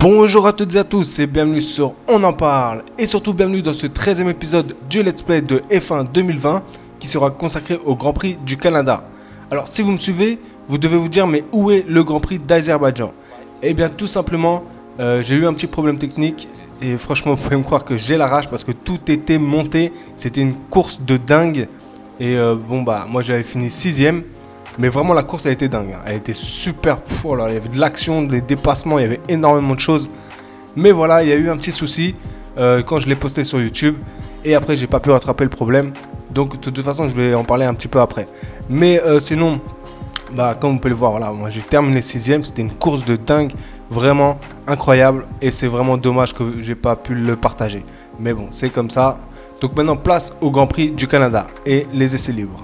Bonjour à toutes et à tous et bienvenue sur On en parle et surtout bienvenue dans ce 13e épisode du Let's Play de F1 2020 qui sera consacré au Grand Prix du Canada. Alors si vous me suivez, vous devez vous dire mais où est le Grand Prix d'Azerbaïdjan? Eh bien tout simplement, j'ai eu un petit problème technique et franchement vous pouvez me croire que j'ai la rage parce que tout était monté, c'était une course de dingue et moi j'avais fini 6ème. Mais vraiment la course a été dingue, elle était super fou, alors il y avait de l'action, des dépassements, il y avait énormément de choses. Mais voilà, il y a eu un petit souci quand je l'ai posté sur YouTube. Et après j'ai pas pu rattraper le problème. Donc de toute façon je vais en parler un petit peu après. Mais sinon, comme vous pouvez le voir, voilà, moi j'ai terminé 6ème, c'était une course de dingue, vraiment incroyable. Et c'est vraiment dommage que j'ai pas pu le partager. Mais bon, c'est comme ça. Donc maintenant place au Grand Prix du Canada et les essais libres.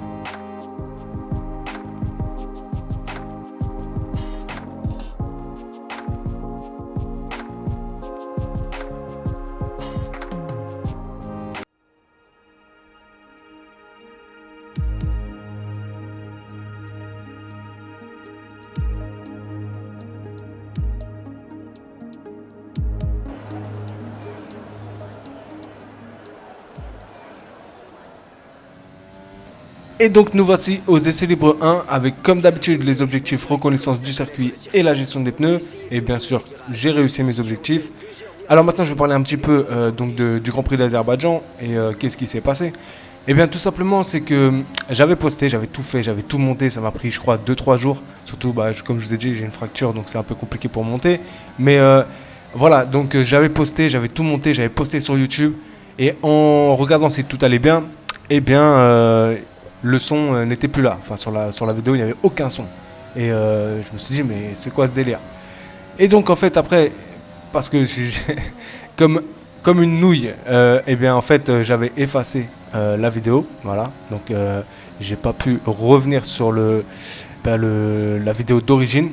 Et donc nous voici aux essais libres 1 avec comme d'habitude les objectifs reconnaissance du circuit et la gestion des pneus. Et bien sûr j'ai réussi mes objectifs. Alors maintenant je vais parler un petit peu du Grand Prix d'Azerbaïdjan et qu'est-ce qui s'est passé. Et bien tout simplement c'est que j'avais posté, j'avais tout fait, j'avais tout monté, ça m'a pris je crois 2-3 jours. Surtout comme je vous ai dit j'ai une fracture donc c'est un peu compliqué pour monter. Mais voilà donc j'avais posté, j'avais tout monté, j'avais posté sur YouTube. Et en regardant si tout allait bien, et bien... le son n'était plus là, enfin sur la vidéo il n'y avait aucun son. Et je me suis dit mais c'est quoi ce délire? Et donc en fait après, parce que comme une nouille, et bien en fait j'avais effacé la vidéo, voilà. Donc j'ai pas pu revenir sur la vidéo d'origine.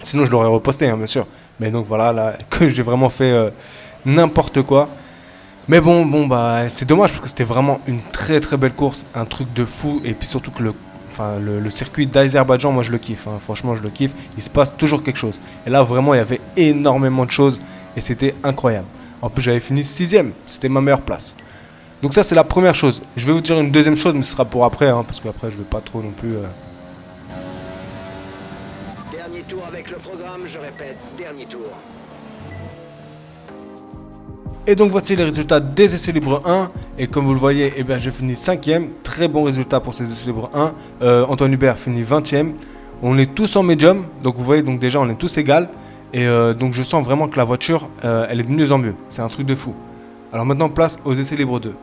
Sinon je l'aurais reposté bien sûr. Mais donc voilà là que j'ai vraiment fait n'importe quoi. Mais c'est dommage parce que c'était vraiment une très très belle course, un truc de fou. Et puis surtout que le circuit d'Azerbaïdjan, moi je le kiffe, hein, franchement je le kiffe. Il se passe toujours quelque chose. Et là vraiment il y avait énormément de choses et c'était incroyable. En plus j'avais fini 6ème, c'était ma meilleure place. Donc ça c'est la première chose. Je vais vous dire une deuxième chose mais ce sera pour après, hein, parce qu'après je vais pas trop non plus... Dernier tour avec le programme, je répète, dernier tour. Et donc voici les résultats des essais libres 1. Et comme vous le voyez, eh bien, j'ai fini 5ème. Très bon résultat pour ces essais libres 1. Antoine Hubert finit 20ème. On est tous en médium. Donc vous voyez, donc déjà on est tous égales. Et donc je sens vraiment que la voiture, elle est de mieux en mieux. C'est un truc de fou. Alors maintenant place aux essais libres 2.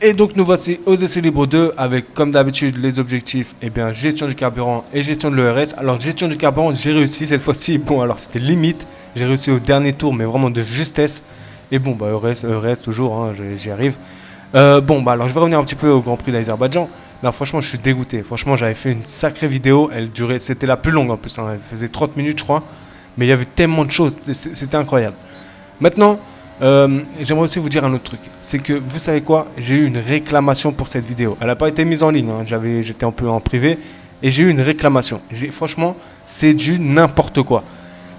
Et donc nous voici aux essais libres 2 avec comme d'habitude les objectifs, eh bien, gestion du carburant et gestion de l'ERS. Alors gestion du carburant j'ai réussi cette fois-ci, bon alors c'était limite, j'ai réussi au dernier tour mais vraiment de justesse. Et ERS toujours, hein, j'y arrive. Alors je vais revenir un petit peu au Grand Prix d'Azerbaïdjan. Là franchement je suis dégoûté, franchement j'avais fait une sacrée vidéo, elle durait, c'était la plus longue en plus, hein, elle faisait 30 minutes je crois. Mais il y avait tellement de choses, c'était incroyable. Maintenant... j'aimerais aussi vous dire un autre truc, c'est que vous savez quoi, j'ai eu une réclamation pour cette vidéo. Elle n'a pas été mise en ligne, hein. J'étais un peu en privé et j'ai eu une réclamation. Franchement, c'est du n'importe quoi.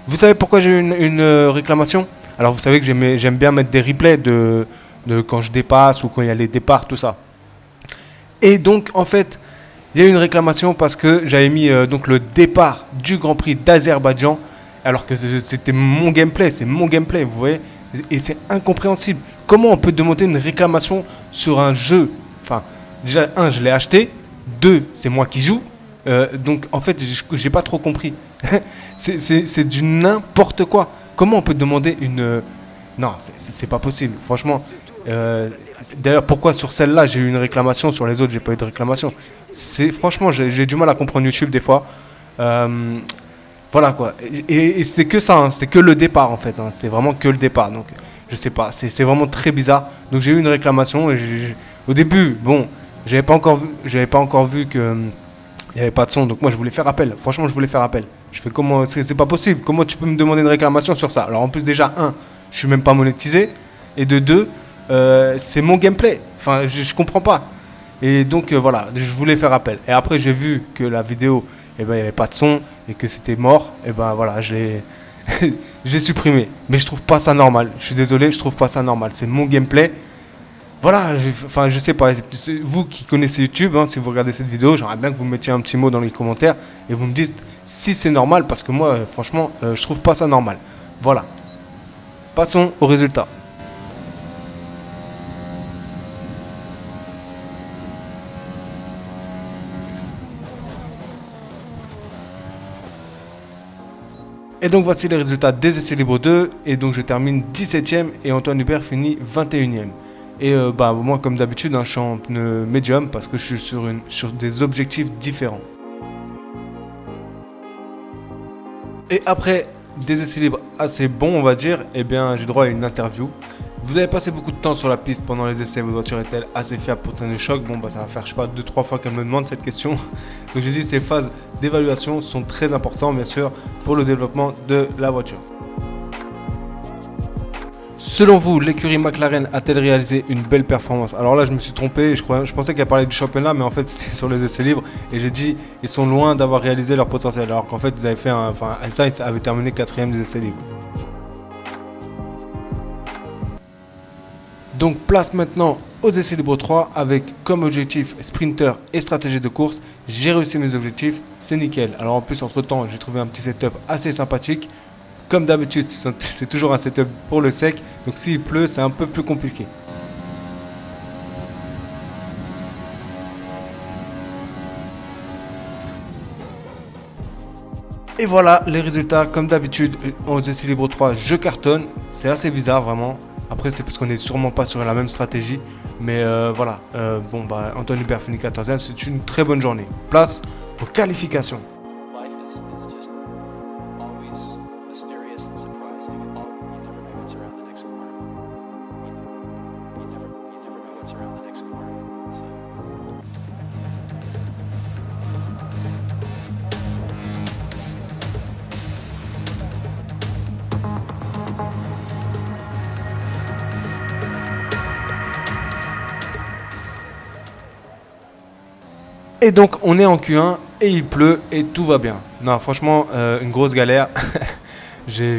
Vous savez pourquoi j'ai eu une réclamation? Alors vous savez que j'aime bien mettre des replays de quand je dépasse ou quand il y a les départs, tout ça. Et donc en fait, il y a eu une réclamation parce que j'avais mis donc le départ du Grand Prix d'Azerbaïdjan alors que c'était mon gameplay, c'est mon gameplay, vous voyez. Et c'est incompréhensible. Comment on peut demander une réclamation sur un jeu? Enfin, déjà, je l'ai acheté. 2, c'est moi qui joue. Donc, en fait, j'ai pas trop compris. c'est du n'importe quoi. Comment on peut demander une... Non, c'est pas possible. Franchement. D'ailleurs, pourquoi sur celle-là, j'ai eu une réclamation, sur les autres, j'ai pas eu de réclamation? Franchement, j'ai du mal à comprendre YouTube des fois. Voilà quoi, et c'était que ça, hein. C'était que le départ en fait, hein. C'était vraiment que le départ, donc je sais pas, c'est vraiment très bizarre. Donc j'ai eu une réclamation et au début, j'avais pas encore vu que il n'y avait pas de son, donc moi je voulais faire appel, franchement je voulais faire appel. Je fais comment, c'est pas possible, comment tu peux me demander une réclamation sur ça? Alors en plus déjà, je suis même pas monétisé, et de 2, c'est mon gameplay, enfin je comprends pas. Et donc voilà, je voulais faire appel. Et après j'ai vu que la vidéo et ben il n'y avait pas de son et que c'était mort, et ben voilà, j'ai supprimé. Mais je trouve pas ça normal. Je suis désolé, je trouve pas ça normal. C'est mon gameplay. Voilà, enfin je sais pas, c'est vous qui connaissez YouTube, hein, si vous regardez cette vidéo, j'aimerais bien que vous mettiez un petit mot dans les commentaires et vous me dites si c'est normal, parce que moi franchement je trouve pas ça normal. Voilà, passons au résultat. Et donc voici les résultats des essais libres 2, et donc je termine 17ème et Antoine Hubert finit 21ème. Et moi comme d'habitude, je suis en pneu médium parce que je suis sur des objectifs différents. Et après des essais libres assez bons, on va dire, eh bien j'ai droit à une interview. Vous avez passé beaucoup de temps sur la piste pendant les essais, votre voiture est-elle assez fiable pour tenir le choc? Bon ça va faire je sais pas 2-3 fois qu'elle me demande cette question. Donc j'ai dit ces phases d'évaluation sont très importantes bien sûr pour le développement de la voiture. Selon vous, l'écurie McLaren a-t-elle réalisé une belle performance? Alors là, je me suis trompé, je pensais qu'elle parlait du championnat, mais en fait, c'était sur les essais libres. Et j'ai dit, ils sont loin d'avoir réalisé leur potentiel. Alors qu'en fait, ils avaient fait Sainz avait terminé 4ème des essais libres. Donc, place maintenant aux essais libres 3 avec comme objectif sprinter et stratégie de course. J'ai réussi mes objectifs, c'est nickel. Alors en plus, entre temps, j'ai trouvé un petit setup assez sympathique. Comme d'habitude, c'est toujours un setup pour le sec, donc s'il pleut, c'est un peu plus compliqué. Et voilà les résultats, comme d'habitude, aux essais libres 3, je cartonne. C'est assez bizarre vraiment. Après, c'est parce qu'on n'est sûrement pas sur la même stratégie. Mais voilà, Antoine Hubert finit 14ème, c'est une très bonne journée. Place aux qualifications. Et donc on est en Q1 et il pleut et tout va bien. Non franchement une grosse galère.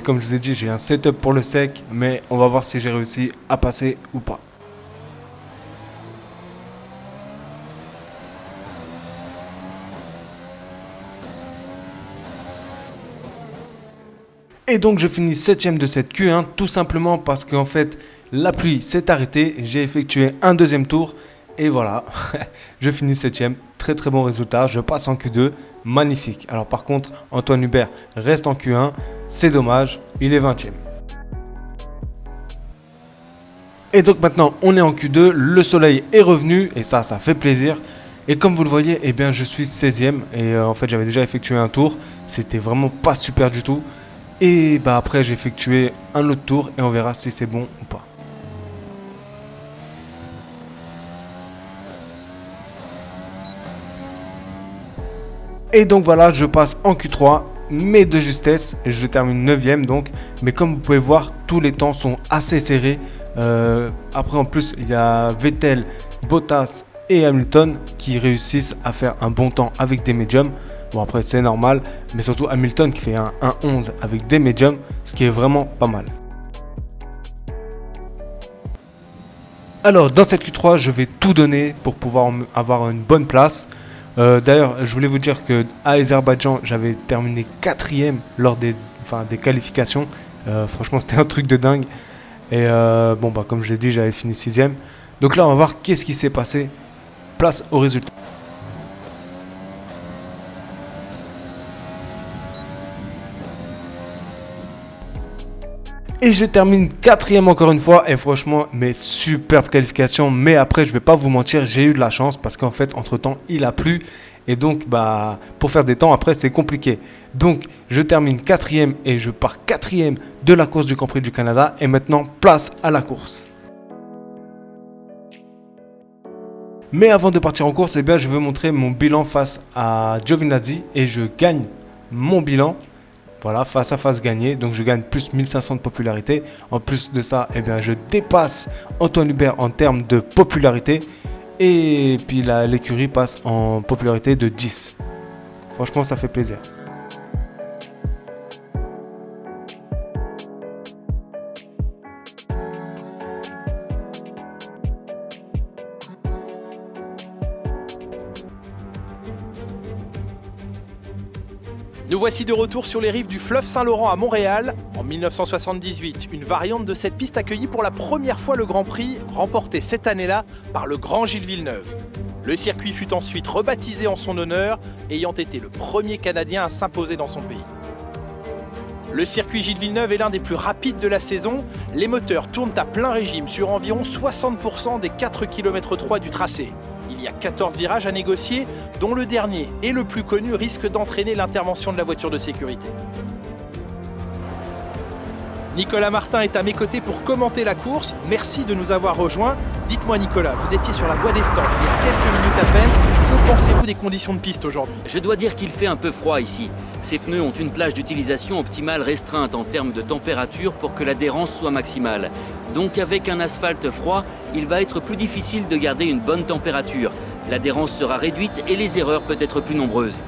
Comme je vous ai dit, j'ai un setup pour le sec, mais on va voir si j'ai réussi à passer ou pas. Et donc je finis 7ème de cette Q1 tout simplement parce qu'en fait la pluie s'est arrêtée, j'ai effectué un deuxième tour et voilà, je finis 7ème, très très bon résultat, je passe en Q2, magnifique. Alors par contre Antoine Hubert reste en Q1, c'est dommage, il est 20ème. Et donc maintenant on est en Q2, le soleil est revenu et ça fait plaisir. Et comme vous le voyez, eh bien, je suis 16ème et en fait j'avais déjà effectué un tour, c'était vraiment pas super du tout. Et après j'ai effectué un autre tour et on verra si c'est bon ou pas. Et donc voilà, je passe en Q3, mais de justesse, je termine 9ème donc. Mais comme vous pouvez voir, tous les temps sont assez serrés. Après en plus, il y a Vettel, Bottas et Hamilton qui réussissent à faire un bon temps avec des médiums. Bon après c'est normal, mais surtout Hamilton qui fait un 1-11 avec des médiums, ce qui est vraiment pas mal. Alors dans cette Q3, je vais tout donner pour pouvoir avoir une bonne place. D'ailleurs, je voulais vous dire que à Azerbaïdjan, j'avais terminé 4ème lors des qualifications. Franchement, c'était un truc de dingue. Et comme je l'ai dit, j'avais fini 6ème. Donc là, on va voir qu'est-ce qui s'est passé. Place au résultat. Et je termine 4ème encore une fois. Et franchement, mais superbe qualification. Mais après, je vais pas vous mentir, j'ai eu de la chance. Parce qu'en fait, entre temps, il a plu. Et donc, pour faire des temps, après, c'est compliqué. Donc, je termine 4ème et je pars 4ème de la course du Grand Prix du Canada. Et maintenant, place à la course. Mais avant de partir en course, je veux montrer mon bilan face à Giovinazzi. Et je gagne mon bilan. Voilà, face à face gagné, donc je gagne plus 1500 de popularité. En plus de ça, je dépasse Antoine Hubert en termes de popularité. Et puis l'écurie passe en popularité de 10. Franchement, ça fait plaisir. Nous voici de retour sur les rives du fleuve Saint-Laurent à Montréal. En 1978, une variante de cette piste accueillit pour la première fois le Grand Prix, remporté cette année-là par le grand Gilles Villeneuve. Le circuit fut ensuite rebaptisé en son honneur, ayant été le premier Canadien à s'imposer dans son pays. Le circuit Gilles Villeneuve est l'un des plus rapides de la saison. Les moteurs tournent à plein régime sur environ 60% des 4 km 3 du tracé. Il y a 14 virages à négocier, dont le dernier et le plus connu risque d'entraîner l'intervention de la voiture de sécurité. Nicolas Martin est à mes côtés pour commenter la course. Merci de nous avoir rejoints. Dites-moi Nicolas, vous étiez sur la voie des stands il y a quelques minutes à peine. Que pensez-vous des conditions de piste aujourd'hui ? Je dois dire qu'il fait un peu froid ici. Ces pneus ont une plage d'utilisation optimale restreinte en termes de température pour que l'adhérence soit maximale. Donc avec un asphalte froid, il va être plus difficile de garder une bonne température. L'adhérence sera réduite et les erreurs peuvent être plus nombreuses.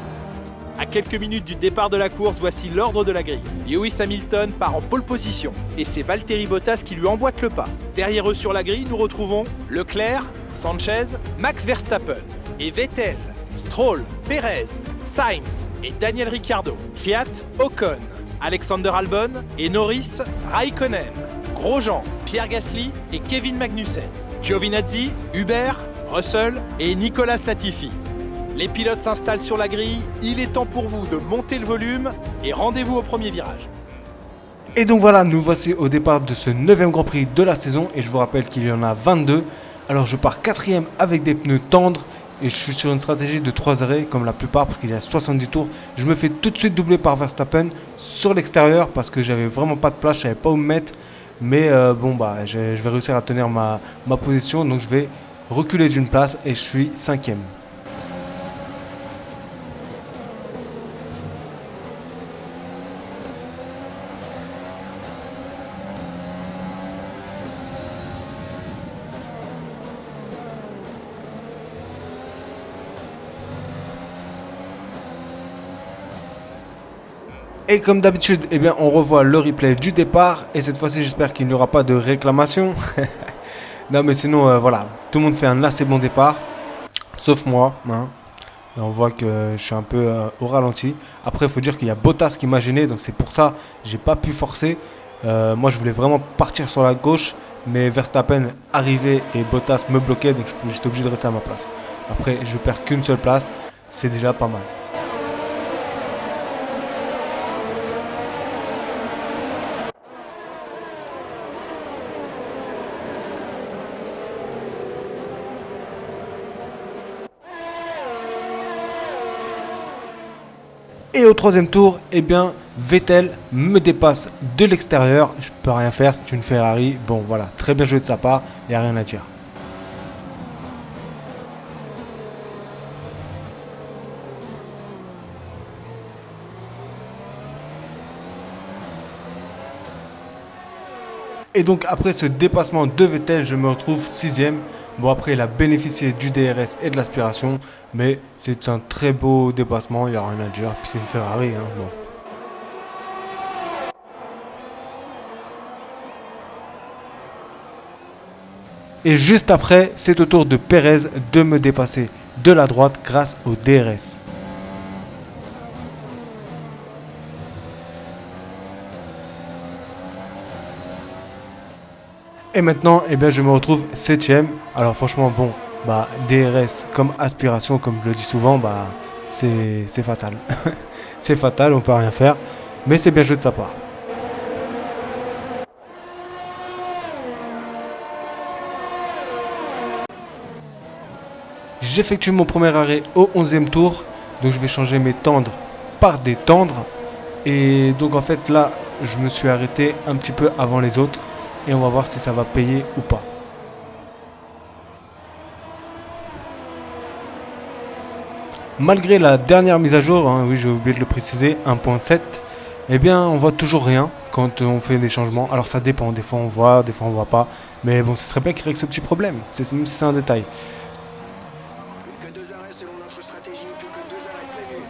À quelques minutes du départ de la course, voici l'ordre de la grille. Lewis Hamilton part en pole position et c'est Valtteri Bottas qui lui emboîte le pas. Derrière eux sur la grille, nous retrouvons Leclerc, Sanchez, Max Verstappen et Vettel, Stroll, Perez, Sainz et Daniel Ricciardo, Fiat, Ocon, Alexander Albon et Norris, Raikkonen, Grosjean, Pierre Gasly et Kevin Magnussen, Giovinazzi, Hubert, Russell et Nicolas Latifi. Les pilotes s'installent sur la grille, il est temps pour vous de monter le volume et rendez-vous au premier virage. Et donc voilà, nous voici au départ de ce 9e Grand Prix de la saison et je vous rappelle qu'il y en a 22. Alors je pars 4e avec des pneus tendres et je suis sur une stratégie de 3 arrêts comme la plupart parce qu'il y a 70 tours. Je me fais tout de suite doubler par Verstappen sur l'extérieur parce que j'avais vraiment pas de place, je savais pas où me mettre. Mais je vais réussir à tenir ma position, donc je vais reculer d'une place et je suis 5e. Et comme d'habitude, eh bien, on revoit le replay du départ. Et cette fois-ci, j'espère qu'il n'y aura pas de réclamation. Non, mais sinon, voilà. Tout le monde fait un assez bon départ. Sauf moi. Hein. Et on voit que je suis un peu au ralenti. Après, il faut dire qu'il y a Bottas qui m'a gêné. Donc, c'est pour ça que j'ai pas pu forcer. Moi, je voulais vraiment partir sur la gauche. Mais Verstappen arrivait et Bottas me bloquait. Donc, j'étais obligé de rester à ma place. Après, je perds qu'une seule place. C'est déjà pas mal. Et au 3e tour, eh bien, Vettel me dépasse de l'extérieur. Je peux rien faire, c'est une Ferrari. Bon, voilà, très bien joué de sa part, il n'y a rien à dire. Et donc après ce dépassement de Vettel, je me retrouve 6e. Bon, après il a bénéficié du DRS et de l'aspiration, mais c'est un très beau dépassement, il n'y a rien à dire. Puis c'est une Ferrari, hein, bon. Et juste après, c'est au tour de Perez de me dépasser de la droite grâce au DRS. Et maintenant, eh bien, je me retrouve 7e. Alors franchement, bon, DRS comme aspiration, comme je le dis souvent, c'est fatal. C'est fatal, on peut rien faire. Mais c'est bien joué de sa part. J'effectue mon premier arrêt au 11e tour. Donc je vais changer mes tendres par des tendres. Et donc en fait là, je me suis arrêté un petit peu avant les autres. Et on va voir si ça va payer ou pas. Malgré la dernière mise à jour, hein, oui j'ai oublié de le préciser, 1.7, eh bien on voit toujours rien quand on fait des changements. Alors ça dépend, des fois on voit pas. Mais bon, ce serait bien qu'il règle ce petit problème, même si c'est un détail. Plus que 2 arrêts selon notre stratégie, plus que 2 arrêts prévus.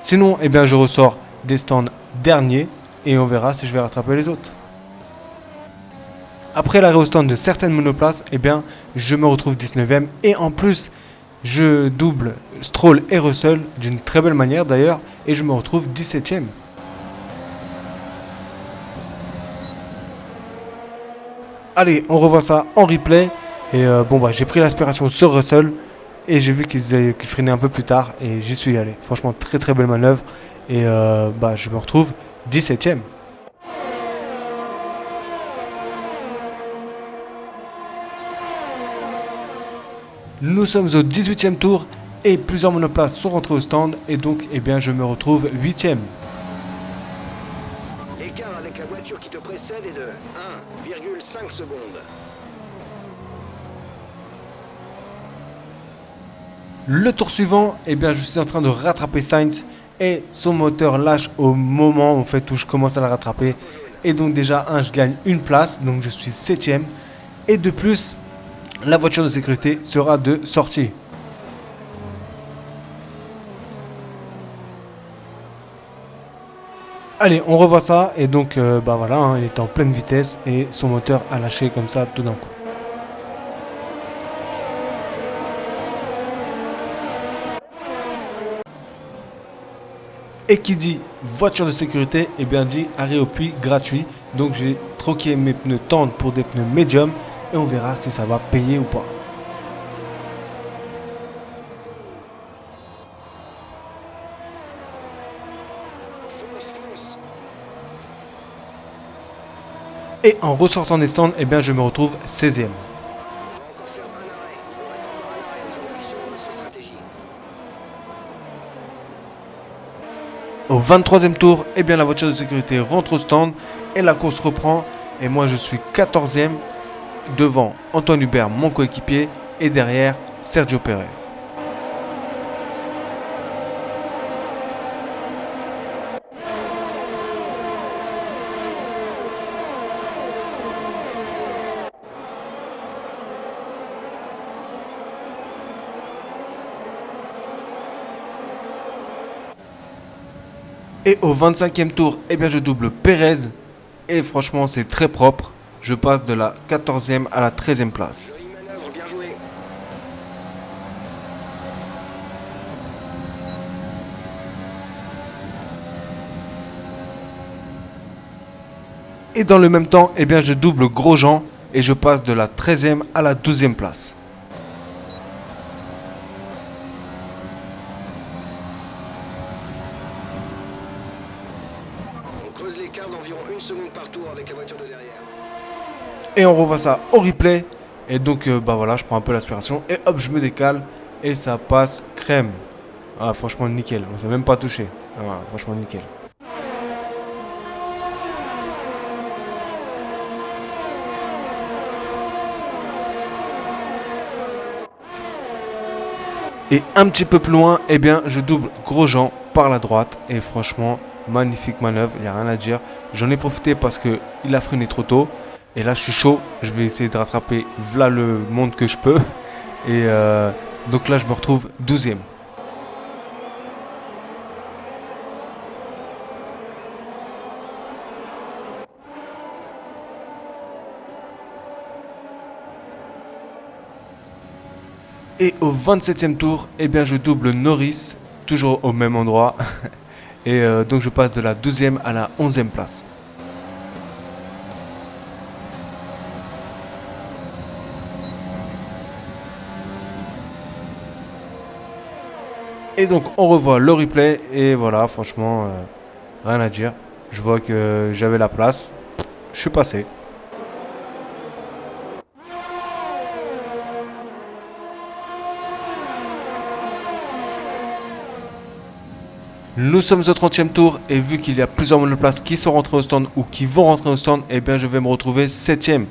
Sinon, eh bien, je ressors des stands derniers et on verra si je vais rattraper les autres. Après l'arrêt au stand de certaines monoplaces, eh bien, je me retrouve 19ème et en plus, je double Stroll et Russell d'une très belle manière d'ailleurs et je me retrouve 17ème. Allez, on revoit ça en replay et j'ai pris l'aspiration sur Russell et j'ai vu qu'il freinait un peu plus tard et j'y suis allé. Franchement, très très belle manœuvre et je me retrouve 17ème. Nous sommes au 18e tour et plusieurs monoplaces sont rentrées au stand et donc je me retrouve 8ème. L'écart avec la voiture qui te précède est de 1,5 secondes. Le tour suivant, je suis en train de rattraper Sainz et son moteur lâche au moment en fait, où je commence à la rattraper. Et donc déjà, je gagne une place, donc je suis 7ème. Et de plus, la voiture de sécurité sera de sortie. Allez, on revoit ça et donc il était en pleine vitesse et son moteur a lâché comme ça tout d'un coup. Et qui dit voiture de sécurité, dit arrêt au puits gratuit. Donc j'ai troqué mes pneus tendres pour des pneus médium et on verra si ça va payer ou pas. Et en ressortant des stands, je me retrouve 16ème. Au 23e tour, la voiture de sécurité rentre au stand et la course reprend. Et moi je suis 14ème devant Antoine Hubert, mon coéquipier, et derrière Sergio Pérez. Et au 25e tour, je double Pérez. Et franchement, c'est très propre. Je passe de la 14e à la 13e place. Jolie manœuvre, bien joué. Et dans le même temps, je double Grosjean. Et je passe de la 13e à la 12e place. L'écart d'environ 1 seconde par tour avec la voiture de derrière. Et on revoit ça au replay. Et donc je prends un peu l'aspiration et hop, je me décale et ça passe crème. Ah, franchement nickel, on s'est même pas touché. Ah, franchement nickel. Et un petit peu plus loin, je double Grosjean par la droite et franchement magnifique manœuvre, il n'y a rien à dire. J'en ai profité parce qu'il a freiné trop tôt. Et là, je suis chaud. Je vais essayer de rattraper voilà le monde que je peux. Et donc là, je me retrouve 12ème. Et au 27e tour, je double Norris, toujours au même endroit. Et donc je passe de la 12e à la 11e place. Et donc on revoit le replay et voilà, franchement, rien à dire. Je vois que j'avais la place, je suis passé. Nous sommes au 30e tour et vu qu'il y a plusieurs monoplaces qui sont rentrées au stand ou qui vont rentrer au stand, je vais me retrouver 7ème.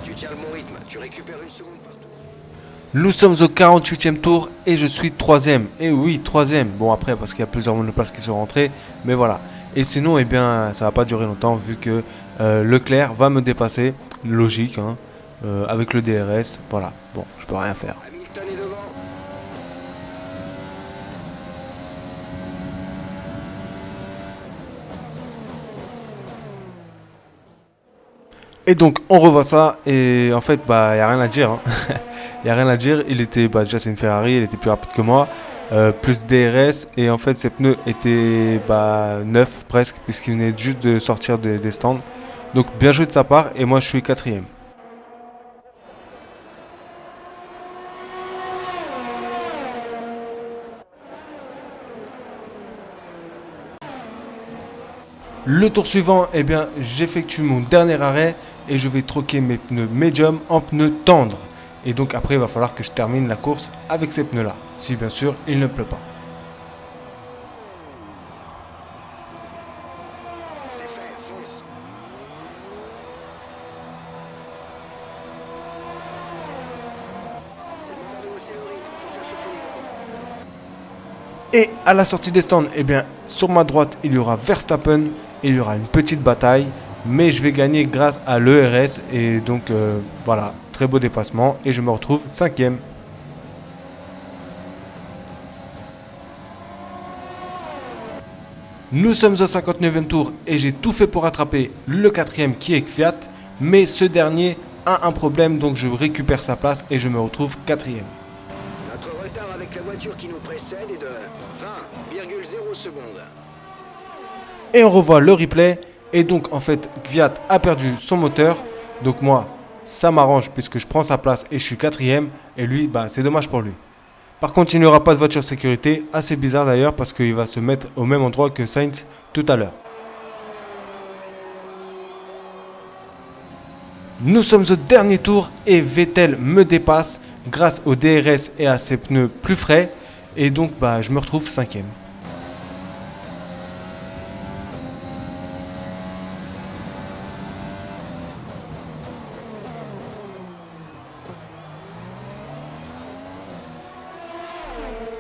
Tu tiens le bon rythme, tu récupères 1 seconde par tour. Nous sommes au 48e tour et je suis 3ème. Et oui, 3ème. Bon après parce qu'il y a plusieurs monoplaces qui sont rentrées, mais voilà. Et sinon, ça va pas durer longtemps vu que Leclerc va me dépasser. Logique, hein. avec le DRS. Voilà, bon, je peux rien faire. Hamilton est devant. Et donc on revoit ça et en fait bah y a rien à dire. Hein. Y a rien à dire. Il était déjà c'est une Ferrari, il était plus rapide que moi, plus DRS et en fait ses pneus étaient neufs presque puisqu'il venait juste de sortir des stands. Donc bien joué de sa part et moi je suis quatrième. Le tour suivant, eh bien, j'effectue mon dernier arrêt et je vais troquer mes pneus médium en pneus tendres. Et donc après, il va falloir que je termine la course avec ces pneus-là, si bien sûr il ne pleut pas. C'est fait, fonce. C'est le moment de hausser le rythme, faut faire chauffer les gants. Et à la sortie des stands, eh bien, sur ma droite, il y aura Verstappen et il y aura une petite bataille. Mais je vais gagner grâce à l'ERS et donc voilà, très beau dépassement et je me retrouve 5e. Nous sommes au 59e tour et j'ai tout fait pour rattraper le 4e qui est Kvyat, mais ce dernier a un problème donc je récupère sa place et je me retrouve 4e. Notre retard avec la voiture qui nous précède est de 20,0 secondes. Et on revoit le replay. Et donc en fait Kvyat a perdu son moteur. Donc moi ça m'arrange puisque je prends sa place et je suis 4e. Et lui c'est dommage pour lui. Par contre il n'y aura pas de voiture sécurité. Assez bizarre d'ailleurs parce qu'il va se mettre au même endroit que Sainz tout à l'heure. Nous sommes au dernier tour et Vettel me dépasse grâce au DRS et à ses pneus plus frais. Et donc je me retrouve 5e.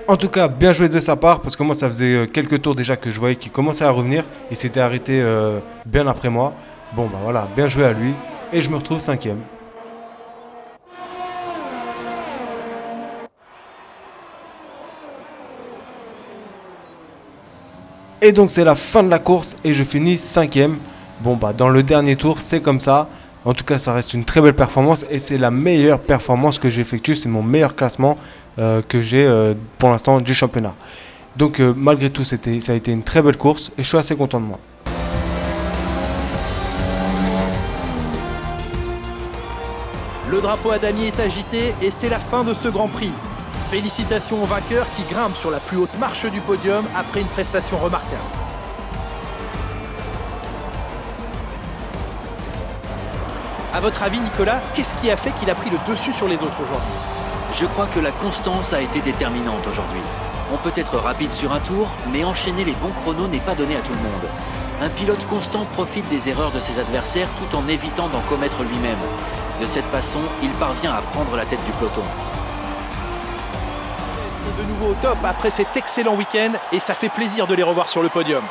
En tout cas, bien joué de sa part, parce que moi, ça faisait quelques tours déjà que je voyais qu'il commençait à revenir. Il s'était arrêté bien après moi. Bon, voilà, bien joué à lui. Et je me retrouve 5e. Et donc, c'est la fin de la course et je finis 5e. Bon, dans le dernier tour, c'est comme ça. En tout cas, ça reste une très belle performance et c'est la meilleure performance que j'effectue. C'est mon meilleur classement que j'ai pour l'instant du championnat. Donc malgré tout, ça a été une très belle course et je suis assez content de moi. Le drapeau à damier est agité et c'est la fin de ce Grand Prix. Félicitations aux vainqueurs qui grimpent sur la plus haute marche du podium après une prestation remarquable. À votre avis, Nicolas, qu'est-ce qui a fait qu'il a pris le dessus sur les autres aujourd'hui? Je crois que la constance a été déterminante aujourd'hui. On peut être rapide sur un tour, mais enchaîner les bons chronos n'est pas donné à tout le monde. Un pilote constant profite des erreurs de ses adversaires tout en évitant d'en commettre lui-même. De cette façon, il parvient à prendre la tête du peloton. Est de nouveau au top après cet excellent week-end et ça fait plaisir de les revoir sur le podium.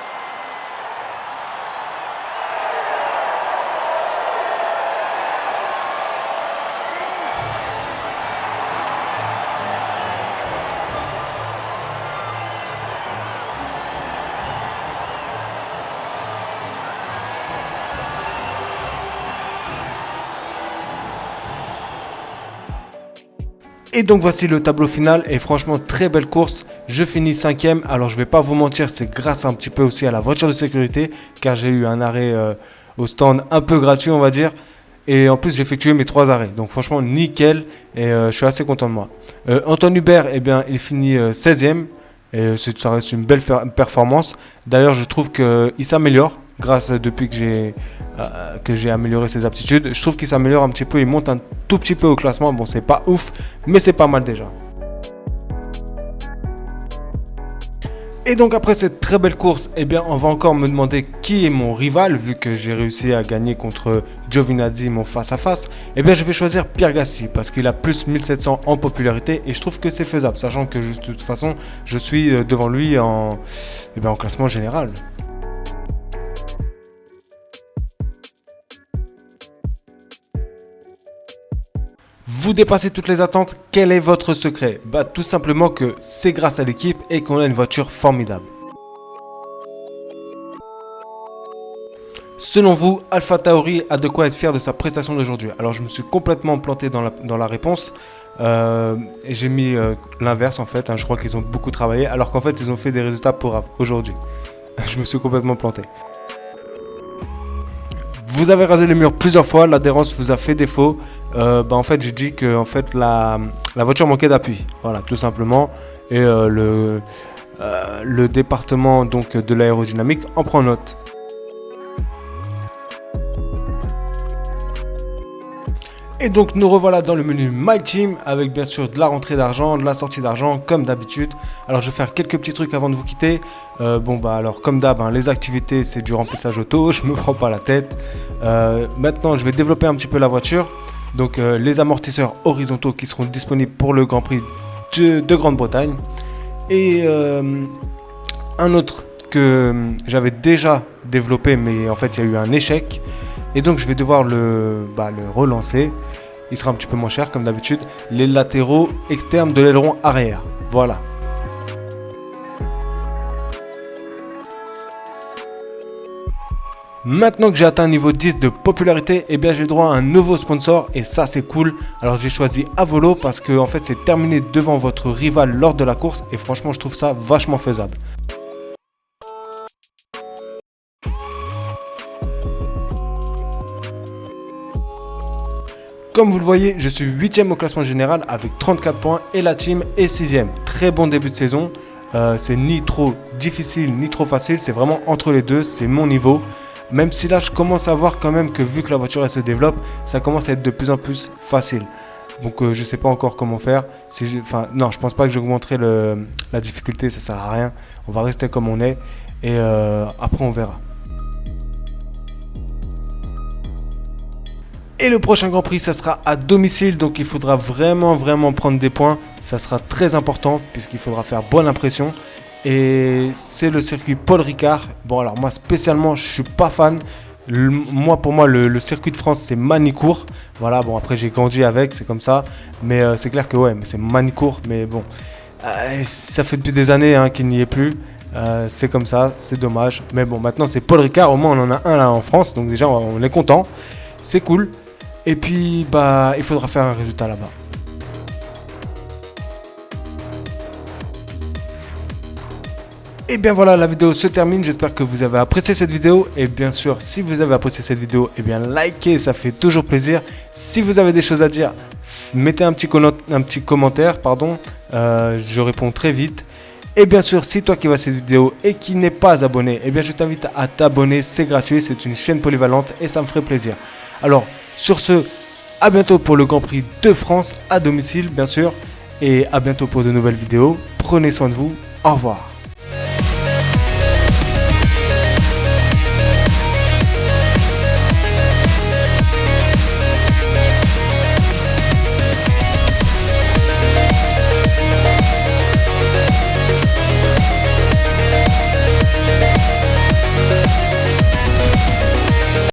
Et donc voici le tableau final et franchement très belle course, je finis 5e, alors je vais pas vous mentir, c'est grâce un petit peu aussi à la voiture de sécurité car j'ai eu un arrêt au stand un peu gratuit on va dire et en plus j'ai effectué mes 3 arrêts, donc franchement nickel et je suis assez content de moi. Antoine Hubert, eh bien, il finit 16e et ça reste une belle performance, d'ailleurs je trouve qu'il s'améliore grâce depuis que j'ai amélioré ses aptitudes. Je trouve qu'il s'améliore un petit peu, il monte un tout petit peu au classement. Bon, c'est pas ouf, mais c'est pas mal déjà. Et donc après cette très belle course, eh bien, on va encore me demander qui est mon rival, vu que j'ai réussi à gagner contre Giovinazzi mon face-à-face. Eh bien, je vais choisir Pierre Gasly, parce qu'il a plus 1700 en popularité, et je trouve que c'est faisable, sachant que de toute façon, je suis devant lui en classement général. Vous dépassez toutes les attentes, quel est votre secret? Bah tout simplement que c'est grâce à l'équipe et qu'on a une voiture formidable. Selon vous, AlphaTauri a de quoi être fier de sa prestation d'aujourd'hui? Alors je me suis complètement planté dans la réponse et j'ai mis l'inverse en fait, hein. Je crois qu'ils ont beaucoup travaillé alors qu'en fait ils ont fait des résultats pour aujourd'hui. Je me suis complètement planté. Vous avez rasé le mur plusieurs fois, l'adhérence vous a fait défaut. En fait j'ai dit que en fait, la voiture manquait d'appui, voilà tout simplement, et le département donc de l'aérodynamique en prend note. Et donc nous revoilà dans le menu My Team avec bien sûr de la rentrée d'argent, de la sortie d'argent comme d'habitude. Alors je vais faire quelques petits trucs avant de vous quitter. Alors comme d'hab, hein, les activités c'est du remplissage auto, je me prends pas la tête. Maintenant je vais développer un petit peu la voiture. Donc les amortisseurs horizontaux qui seront disponibles pour le Grand Prix de Grande-Bretagne. Et un autre que j'avais déjà développé mais en fait il y a eu un échec. Et donc je vais devoir le relancer. Il sera un petit peu moins cher comme d'habitude. Les latéraux externes de l'aileron arrière. Voilà. Maintenant que j'ai atteint un niveau 10 de popularité, eh bien j'ai droit à un nouveau sponsor et ça c'est cool. Alors j'ai choisi Avolo parce que en fait c'est terminé devant votre rival lors de la course et franchement je trouve ça vachement faisable. Comme vous le voyez, je suis 8ème au classement général avec 34 points et la team est 6ème. Très bon début de saison, c'est ni trop difficile ni trop facile, c'est vraiment entre les deux, c'est mon niveau. Même si là je commence à voir quand même que vu que la voiture elle se développe, ça commence à être de plus en plus facile. Donc je sais pas encore comment faire. Non, je pense pas que j'augmenterai la difficulté, ça sert à rien. On va rester comme on est et après on verra. Et le prochain Grand Prix, ça sera à domicile, donc il faudra vraiment prendre des points. Ça sera très important puisqu'il faudra faire bonne impression. Et c'est le circuit Paul Ricard. Bon alors moi spécialement, je suis pas fan. Pour moi, le circuit de France, c'est Manicourt. Voilà, bon après j'ai grandi avec, c'est comme ça. Mais c'est clair que ouais, mais c'est Manicourt. Mais bon, ça fait depuis des années qu'il n'y est plus. C'est comme ça, c'est dommage. Mais bon, maintenant c'est Paul Ricard. Au moins on en a un là en France, donc déjà on est content. C'est cool. Et puis, il faudra faire un résultat là-bas. Et bien voilà, la vidéo se termine. J'espère que vous avez apprécié cette vidéo. Et bien sûr, si vous avez apprécié cette vidéo, eh bien likez, ça fait toujours plaisir. Si vous avez des choses à dire, mettez un petit commentaire, pardon. Je réponds très vite. Et bien sûr, si toi qui vois cette vidéo et qui n'es pas abonné, eh bien je t'invite à t'abonner. C'est gratuit, c'est une chaîne polyvalente et ça me ferait plaisir. Alors, sur ce, à bientôt pour le Grand Prix de France à domicile, bien sûr. Et à bientôt pour de nouvelles vidéos. Prenez soin de vous. Au revoir.